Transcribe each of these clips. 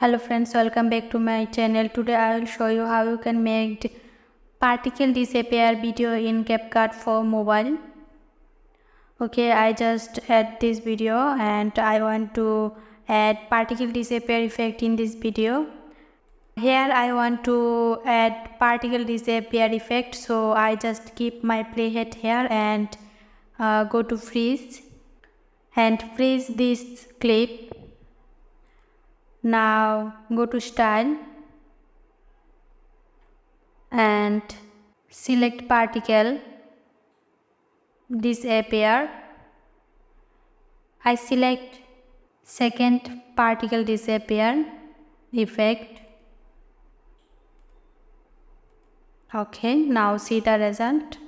Hello friends, welcome back to my channel. Today I will show you how you can make particle disappear video in CapCut for mobile. Okay, I just add this video and I want to add particle disappear effect in this video. Here I want to add particle disappear effect, so I just keep my playhead here and go to freeze and freeze this clip. Now go to style and select particle disappear. I select second particle disappear effect. Okay, now see the result.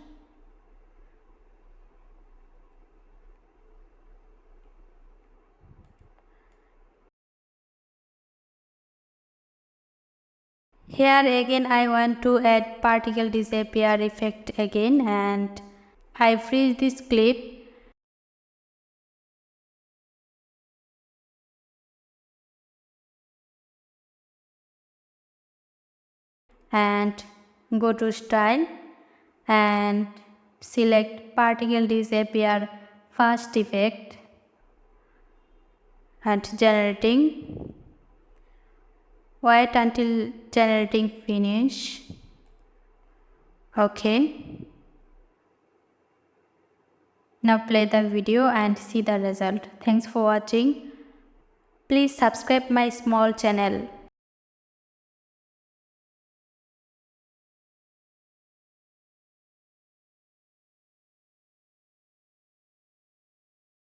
Here again I want to add particle disappear effect again and I freeze this clip and go to style and select particle disappear fast effect and generating. Wait until generating finish. Okay. Now play the video and see the result. Thanks for watching. Please subscribe my small channel.